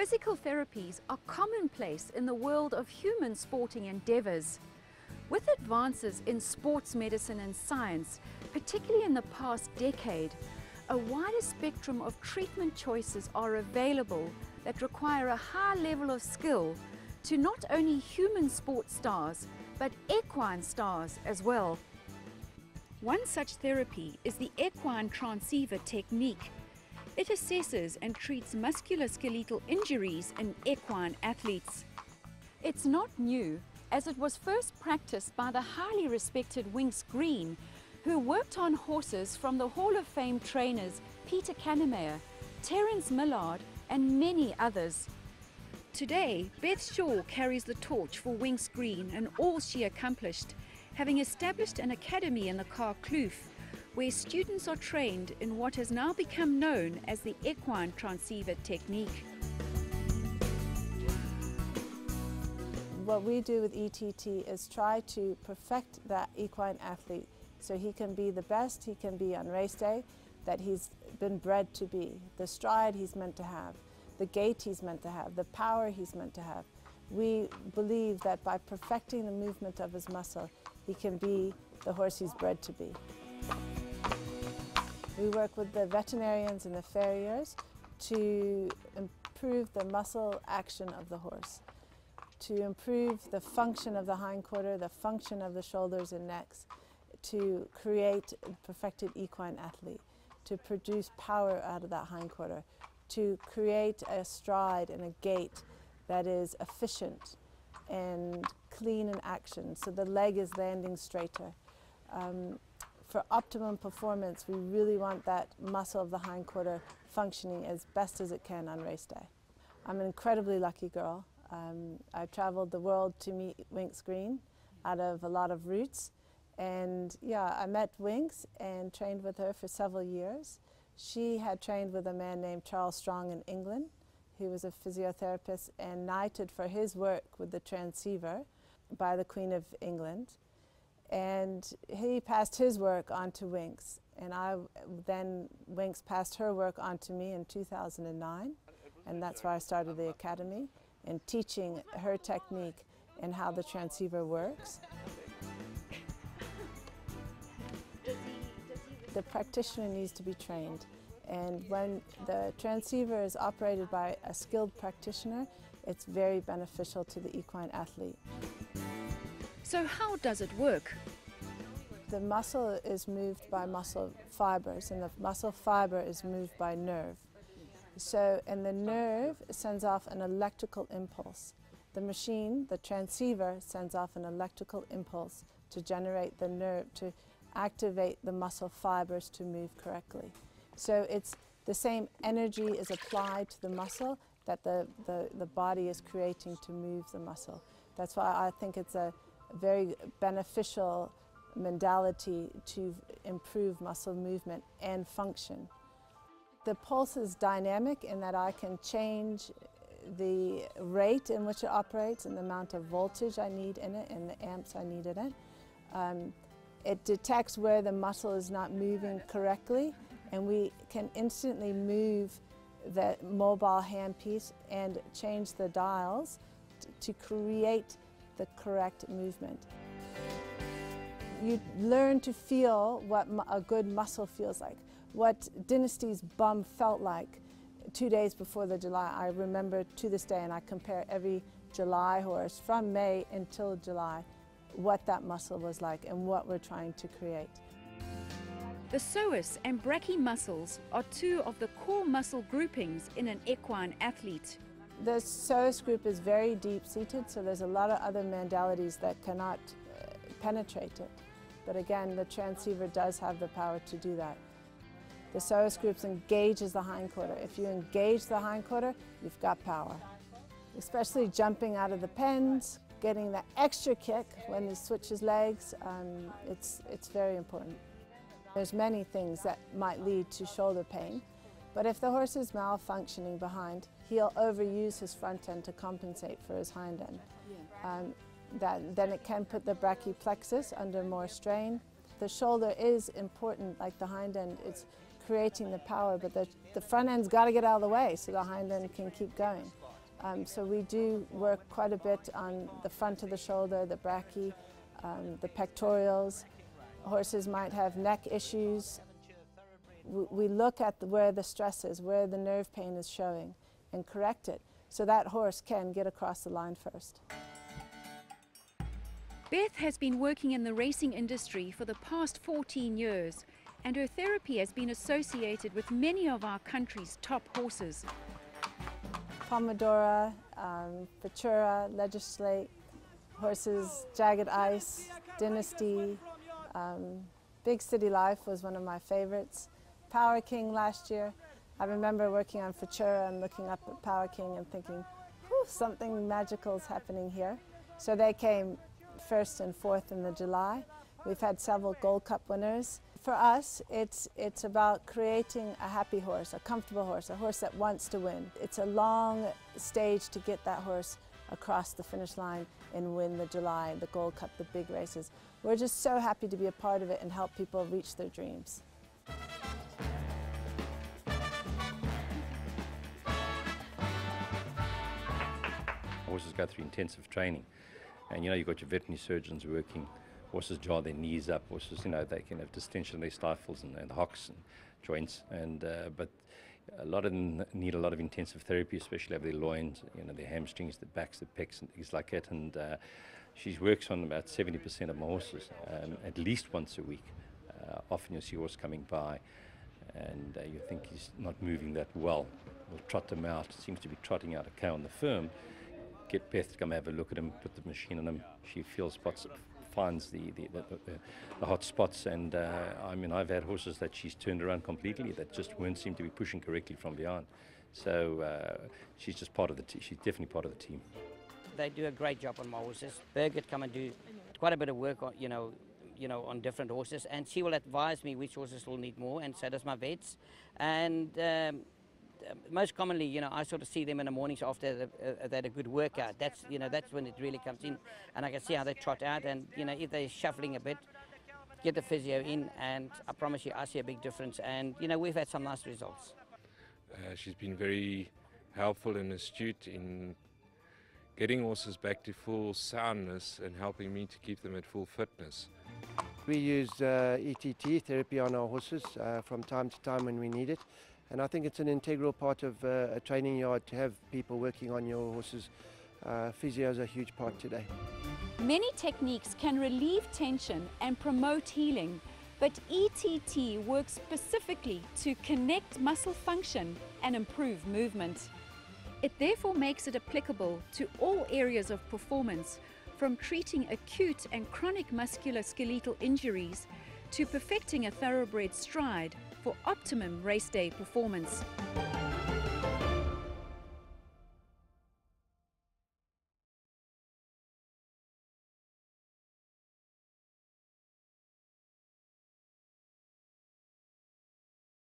Physical therapies are commonplace in the world of human sporting endeavors. With advances in sports medicine and science, particularly in the past decade, a wider spectrum of treatment choices are available that require a high level of skill to not only human sports stars, but equine stars as well. One such therapy is the Equine Transeva technique. It assesses and treats musculoskeletal injuries in equine athletes. It's not new, as it was first practiced by the highly respected Winks Green, who worked on horses from the Hall of Fame trainers Peter Kannemeyer, Terence Millard and many others. Today, Beth Shaw carries the torch for Winks Green and all she accomplished, having established an academy in the Car Kloof, where students are trained in what has now become known as the Equine Transeva technique. What we do with ETT is try to perfect that equine athlete so he can be the best he can be on race day that he's been bred to be, the stride he's meant to have, the gait he's meant to have, the power he's meant to have. We believe that by perfecting the movement of his muscle, he can be the horse he's bred to be. We work with the veterinarians and the farriers to improve the muscle action of the horse, to improve the function of the hindquarter, the function of the shoulders and necks, to create a perfected equine athlete, to produce power out of that hindquarter, to create a stride and a gait that is efficient and clean in action, so the leg is landing straighter. For optimum performance, we really want that muscle of the hindquarter functioning as best as it can on race day. I'm an incredibly lucky girl. I traveled the world to meet Winks Green out of a lot of routes. And yeah, I met Winks and trained with her for several years. She had trained with a man named Charles Strong in England, who was a physiotherapist and knighted for his work with the Transeva by the Queen of England. And he passed his work on to Winks, and then Winks passed her work on to me in 2009, and that's where I started the academy and teaching her technique and how the Transeva works. The practitioner needs to be trained, and when the Transeva is operated by a skilled practitioner, it's very beneficial to the equine athlete. So how does it work? The muscle is moved by muscle fibers, and the muscle fiber is moved by nerve. And the nerve sends off an electrical impulse. The machine, the Transeva, sends off an electrical impulse to generate the nerve, to activate the muscle fibers to move correctly. So it's the same energy is applied to the muscle that the body is creating to move the muscle. That's why I think it's a very beneficial modality to improve muscle movement and function. The pulse is dynamic in that I can change the rate in which it operates and the amount of voltage I need in it and the amps I need in it. It detects where the muscle is not moving correctly, and we can instantly move the mobile handpiece and change the dials to create the correct movement. You learn to feel what a good muscle feels like, what Dynasty's bum felt like 2 days before the July. I remember to this day, and I compare every July horse from May until July, what that muscle was like and what we're trying to create. The psoas and brachii muscles are two of the core muscle groupings in an equine athlete. The psoas group is very deep-seated, so there's a lot of other modalities that cannot penetrate it. But again, the Transeva does have the power to do that. The psoas group engages the hindquarter. If you engage the hindquarter, you've got power. Especially jumping out of the pens, getting that extra kick when he switches legs, it's very important. There's many things that might lead to shoulder pain, but if the horse is malfunctioning behind, he'll overuse his front end to compensate for his hind end. Then it can put the brachioplexus under more strain. The shoulder is important, like the hind end, it's creating the power, but the front end's got to get out of the way so the hind end can keep going. So we do work quite a bit on the front of the shoulder, the brachii, the pectorials. Horses might have neck issues. We look at where the stress is, where the nerve pain is showing, and correct it so that horse can get across the line first. Beth has been working in the racing industry for the past 14 years, and her therapy has been associated with many of our country's top horses. Pomodoro, Futura, Legislate, horses, Jagged Ice, Dynasty, Big City Life was one of my favorites. Power King last year. I remember working on Futura and looking up at Power King and thinking, whew, something magical is happening here. So they came first and fourth in the July. We've had several Gold Cup winners. For us, it's about creating a happy horse, a comfortable horse, a horse that wants to win. It's a long stage to get that horse across the finish line and win the July, the Gold Cup, the big races. We're just so happy to be a part of it and help people reach their dreams. Horses go through intensive training, and you've got your veterinary surgeons working. Horses jar their knees up. Horses, they can have distension in their stifles and the hocks and joints, but a lot of them need a lot of intensive therapy, especially over their loins, their hamstrings, the backs, the pecs, and things like that. And she works on about 70% of my horses, at least once a week. Often you'll see a horse coming by, and you think he's not moving that well. We'll trot them out. Seems to be trotting out a cow on the firm. Get Beth to come have a look at him, put the machine on him. She feels spots, finds the hot spots, and I've had horses that she's turned around completely that just weren't seem to be pushing correctly from behind. So she's just part of the she's definitely part of the team. They do a great job on my horses. Birgit come and do quite a bit of work on on different horses, and she will advise me which horses will need more, and so does my vets. And most commonly, I sort of see them in the mornings after they had a good workout. That's when it really comes in, and I can see how they trot out. And if they're shuffling a bit, get the physio in, and I promise you, I see a big difference. And we've had some nice results. She's been very helpful and astute in getting horses back to full soundness and helping me to keep them at full fitness. We use ETT therapy on our horses from time to time when we need it. And I think it's an integral part of a training yard to have people working on your horses. Physio is a huge part today. Many techniques can relieve tension and promote healing, but ETT works specifically to connect muscle function and improve movement. It therefore makes it applicable to all areas of performance, from treating acute and chronic musculoskeletal injuries to perfecting a thoroughbred stride for optimum race day performance.